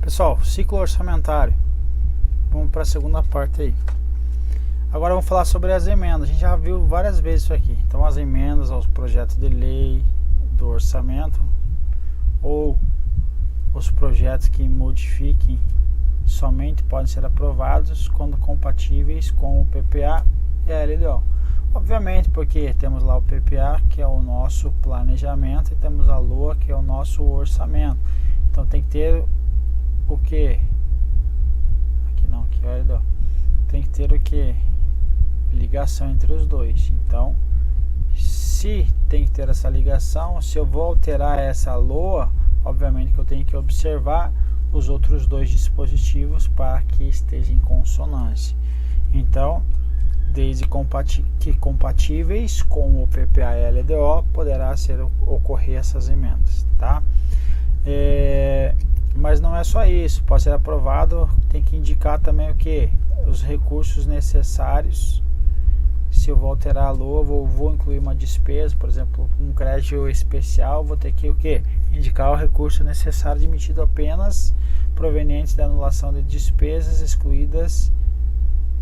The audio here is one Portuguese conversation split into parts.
Pessoal, ciclo orçamentário. Vamos para a segunda parte aí. Agora vamos falar sobre as emendas. A gente já viu várias vezes isso aqui. Então, as emendas aos projetos de lei do orçamento ou os projetos que modifiquem somente podem ser aprovados quando compatíveis com o PPA e a LDO. Obviamente, porque temos lá o PPA, que é o nosso planejamento, e temos a LOA, que é o nosso orçamento. Então tem que ter o que? Aqui não, aqui é a LDO. Tem que ter o que? Ligação entre os dois. Então, se tem que ter essa ligação, se eu vou alterar essa LOA, obviamente que eu tenho que observar os outros dois dispositivos para que esteja em consonância. Então, desde que compatíveis com o PPA e LDO, poderá ocorrer essas emendas, tá? Mas não é só isso, pode ser aprovado, tem que indicar também o que? Os recursos necessários. Se eu vou alterar a LOA, vou incluir uma despesa, por exemplo, um crédito especial, vou ter que o que? Indicar o recurso necessário admitido apenas provenientes da anulação de despesas, excluídas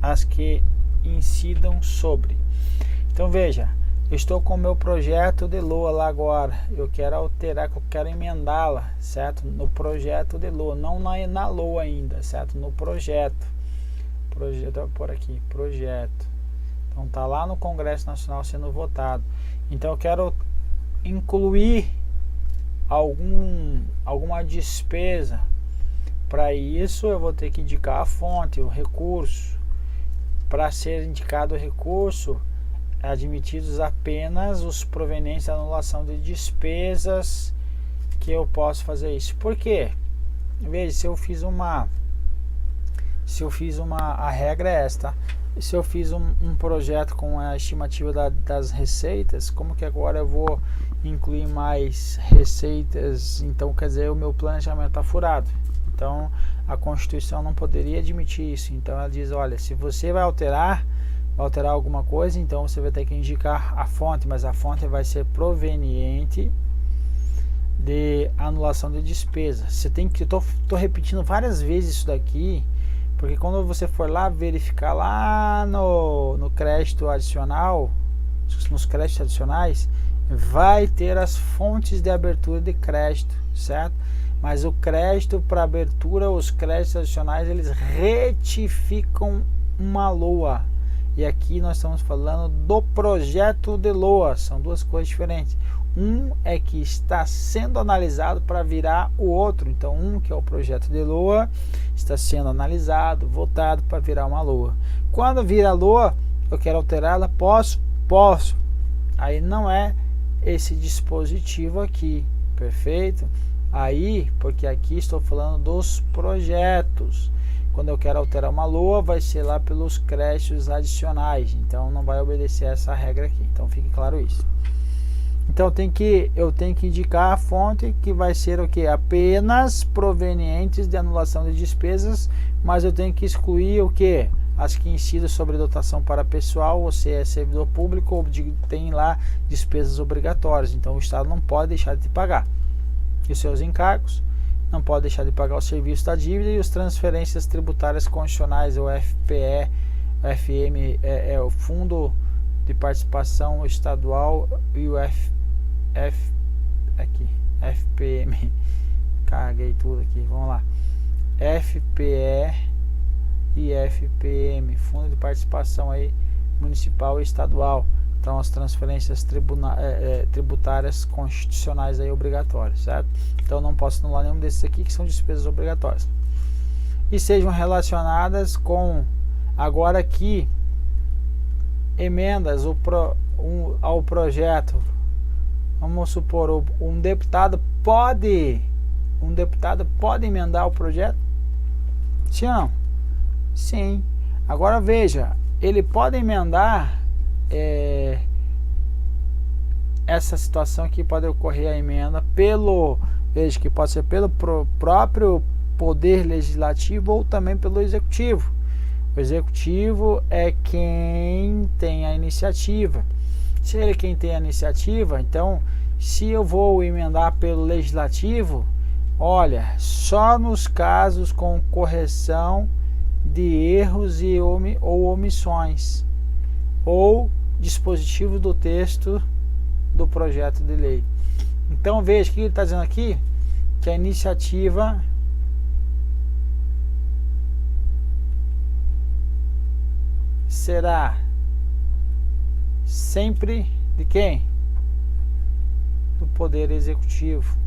as que incidam sobre. Então veja, eu estou com o meu projeto de LOA lá agora, eu quero alterar, eu quero emendá-la, certo? No projeto de LOA, não na LOA ainda, certo? No projeto, vou pôr aqui, projeto. Então tá lá no Congresso Nacional sendo votado. Então eu quero incluir alguma despesa. Para isso eu vou ter que indicar a fonte, o recurso. Para ser indicado o recurso, admitidos apenas os provenientes da anulação de despesas que eu posso fazer isso. Por quê? Veja, a regra é esta. Se eu fiz um projeto com a estimativa das receitas, como que agora eu vou incluir mais receitas? Então quer dizer, o meu planejamento está furado. Então a Constituição não poderia admitir isso. Então ela diz, olha, se você vai alterar alguma coisa, então você vai ter que indicar a fonte, mas a fonte vai ser proveniente de anulação de despesa. Você tem que, eu tô repetindo várias vezes isso daqui, porque quando você for lá verificar lá no crédito adicional, nos créditos adicionais, vai ter as fontes de abertura de crédito, certo? Mas o crédito para abertura, os créditos adicionais, eles retificam uma LOA. E aqui nós estamos falando do projeto de LOA, são duas coisas diferentes. Um é que está sendo analisado para virar o outro. Então, que é o projeto de LOA, está sendo analisado, votado para virar uma LOA. Quando vira LOA, eu quero alterá-la, posso. Aí não é esse dispositivo aqui, perfeito? Aí, porque aqui estou falando dos projetos. Quando eu quero alterar uma LOA, vai ser lá pelos créditos adicionais. Então, não vai obedecer essa regra aqui. Então, fique claro isso. Então eu tenho que indicar a fonte, que vai ser o que? Apenas provenientes de anulação de despesas, mas eu tenho que excluir o que? As que incidem sobre dotação para pessoal, ou se é servidor público, ou tem lá despesas obrigatórias. Então o Estado não pode deixar de pagar. E os seus encargos, não pode deixar de pagar o serviço da dívida e as transferências tributárias condicionais, o FPE, o FM, é o Fundo de Participação Estadual e o FPM, caguei tudo aqui, vamos lá, FPE e FPM, Fundo de Participação aí Municipal e Estadual. Então as transferências tributárias constitucionais aí obrigatórias, certo? Então não posso anular nenhum desses aqui, que são despesas obrigatórias e sejam relacionadas com, agora aqui, emendas ao projeto. Vamos supor, um deputado pode emendar o projeto? Sim ou não? Sim. Agora veja, ele pode emendar essa situação aqui, pode ocorrer a emenda veja que pode ser pelo próprio poder legislativo ou também pelo executivo. O executivo é quem tem a iniciativa. Se ele é quem tem a iniciativa, então, se eu vou emendar pelo legislativo, olha, só nos casos com correção de erros ou omissões ou dispositivo do texto do projeto de lei. Então veja o que ele está dizendo aqui, que a iniciativa será sempre de quem? Do Poder Executivo.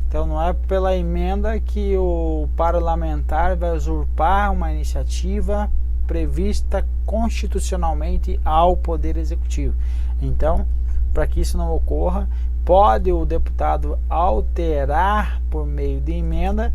Então não é pela emenda que o parlamentar vai usurpar uma iniciativa prevista constitucionalmente ao Poder Executivo. Então, para que isso não ocorra, pode o deputado alterar por meio de emenda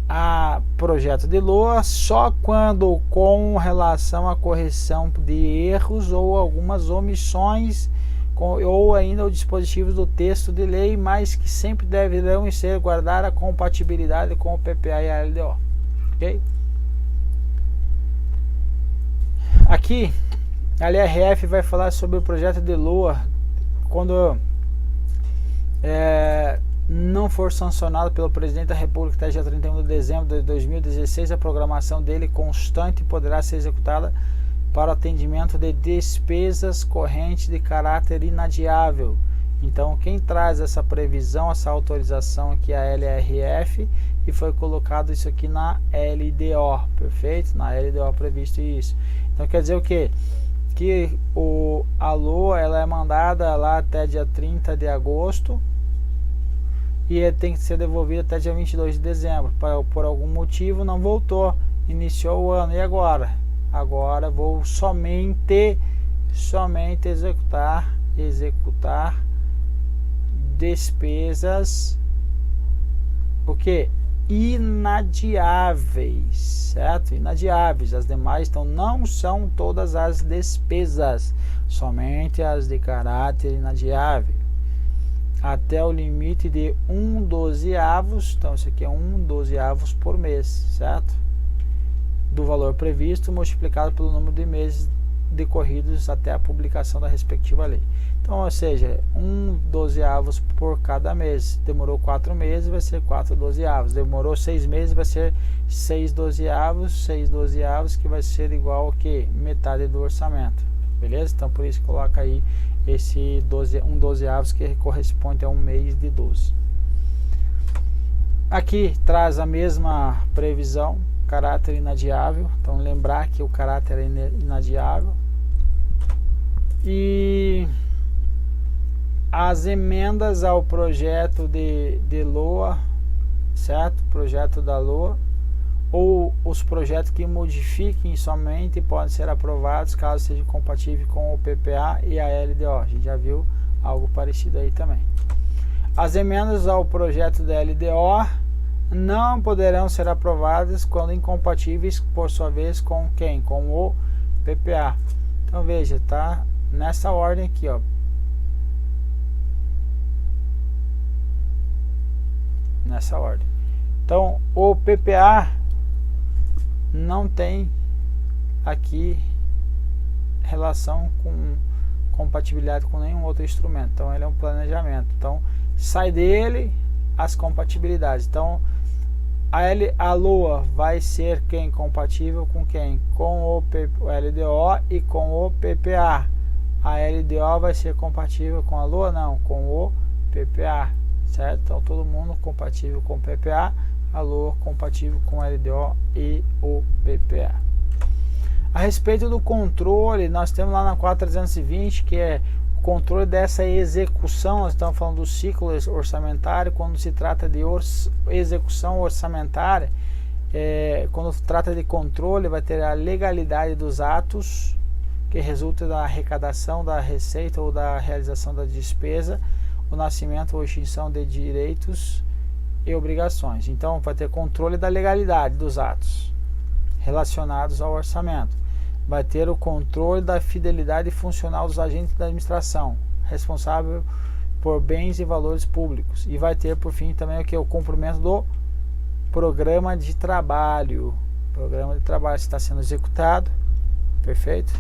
a projeto de lei só quando com relação à correção de erros ou algumas omissões ou ainda o dispositivo do texto de lei, mas que sempre deverão ser guardar a compatibilidade com o PPA e a LDO. Ok? Aqui, a LRF vai falar sobre o projeto de lei quando não for sancionado pelo Presidente da República até dia 31 de dezembro de 2016, a programação dele constante poderá ser executada para atendimento de despesas correntes de caráter inadiável. Então, quem traz essa previsão, essa autorização aqui é a LRF, e foi colocado isso aqui na LDO, perfeito? Na LDO previsto isso. Então, quer dizer o quê? Que a LOA ela é mandada lá até dia 30 de agosto e tem que ser devolvida até dia 22 de dezembro. Por algum motivo não voltou, iniciou o ano, e agora? Agora vou somente executar despesas o que? Inadiáveis, certo? Inadiáveis, as demais então não são todas as despesas, somente as de caráter inadiável, até o limite de 1/12, então isso aqui é 1/12 por mês, certo? Do valor previsto multiplicado pelo número de meses decorridos até a publicação da respectiva lei. Então, ou seja, 1/12 por cada mês. Demorou 4 meses, vai ser 4/12. Demorou 6 meses, vai ser 6/12. 6/12 que vai ser igual a que? Metade do orçamento. Beleza? Então, por isso coloca aí esse 1/12 que corresponde a um mês de 12. Aqui traz a mesma previsão, caráter inadiável. Então, lembrar que o caráter é inadiável. E as emendas ao projeto de LOA, certo? Projeto da LOA, ou os projetos que modifiquem somente podem ser aprovados caso seja compatível com o PPA e a LDO. A gente já viu algo parecido aí também. As emendas ao projeto da LDO não poderão ser aprovadas quando incompatíveis, por sua vez, com quem? Com o PPA. Então veja, tá nessa ordem aqui, ó. Nessa ordem. Então, o PPA não tem aqui relação com compatibilidade com nenhum outro instrumento. Então, ele é um planejamento. Então, sai dele as compatibilidades. Então, a LOA vai ser quem? Compatível com quem? Com o LDO e com o PPA. A LDO vai ser compatível com a LOA? Não, com o PPA. Certo? Então todo mundo compatível com o PPA, a LOA compatível com o LDO e o PPA. A respeito do controle, nós temos lá na 4320 que é o controle dessa execução. Nós estamos falando do ciclo orçamentário. Quando se trata de execução orçamentária, quando trata de controle, vai ter a legalidade dos atos que resulta da arrecadação da receita ou da realização da despesa, o nascimento ou extinção de direitos e obrigações. Então vai ter controle da legalidade dos atos relacionados ao orçamento. Vai ter o controle da fidelidade funcional dos agentes da administração, responsável por bens e valores públicos. E vai ter, por fim, também o que? O cumprimento do programa de trabalho. O programa de trabalho está sendo executado, perfeito?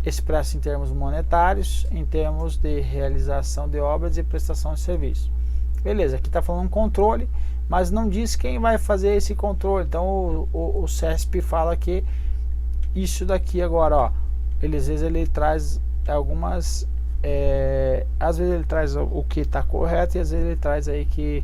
Expresso em termos monetários, em termos de realização de obras e prestação de serviços. Beleza, aqui está falando um controle, mas não diz quem vai fazer esse controle. Então o CESP fala que isso daqui agora, ó, às vezes ele traz algumas, às vezes ele traz o que está correto e às vezes ele traz aí que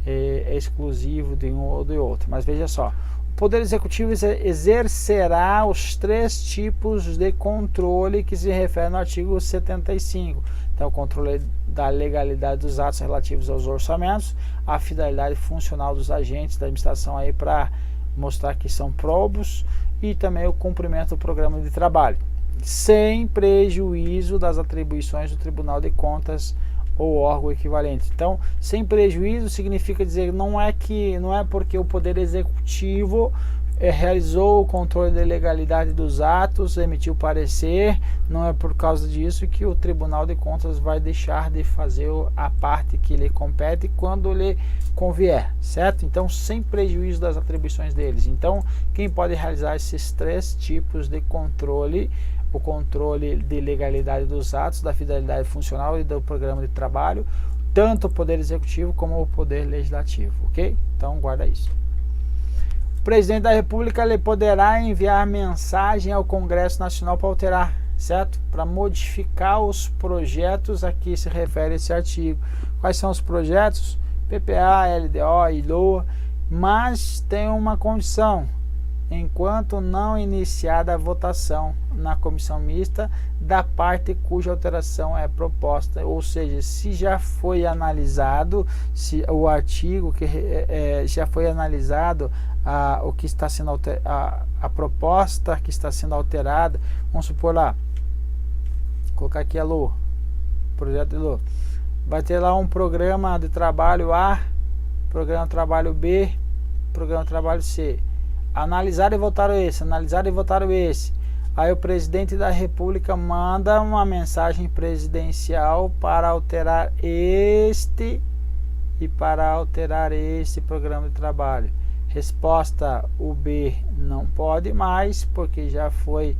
é exclusivo de um ou de outro. Mas veja só, o Poder Executivo exercerá os 3 tipos de controle que se refere no artigo 75. Então, o controle da legalidade dos atos relativos aos orçamentos, a fidelidade funcional dos agentes da administração aí para mostrar que são probos, e também o cumprimento do programa de trabalho, sem prejuízo das atribuições do Tribunal de Contas ou órgão equivalente. Então, sem prejuízo significa dizer não é porque o Poder Executivo realizou o controle da legalidade dos atos, emitiu parecer, não é por causa disso que o Tribunal de Contas vai deixar de fazer a parte que lhe compete quando lhe convier, certo? Então, sem prejuízo das atribuições deles. Então, quem pode realizar esses 3 tipos de controle: o controle de legalidade dos atos, da fidelidade funcional e do programa de trabalho, tanto o Poder Executivo como o Poder Legislativo, ok? Então, guarda isso. O Presidente da República ele poderá enviar mensagem ao Congresso Nacional para alterar, certo? Para modificar os projetos a que se refere esse artigo. Quais são os projetos? PPA, LDO e LOA, mas tem uma condição: enquanto não iniciada a votação na comissão mista da parte cuja alteração é proposta. Ou seja, se já foi analisado, se o artigo que já foi analisado, o que está sendo a proposta que está sendo alterada, vamos supor lá, colocar aqui a LOA, projeto de LOA, vai ter lá um programa de trabalho A, programa de trabalho B, programa de trabalho C. Analisaram e votaram esse, analisaram e votaram esse. Aí o Presidente da República manda uma mensagem presidencial para alterar este e para alterar este programa de trabalho. Resposta: o B não pode mais, porque já foi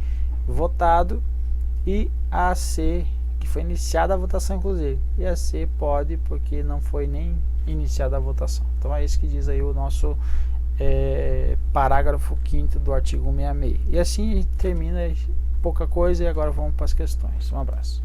votado, e a C, que foi iniciada a votação inclusive, e a C pode, porque não foi nem iniciada a votação. Então é isso que diz aí o nosso parágrafo 5º do artigo 166. E assim termina, pouca coisa, e agora vamos para as questões. Um abraço.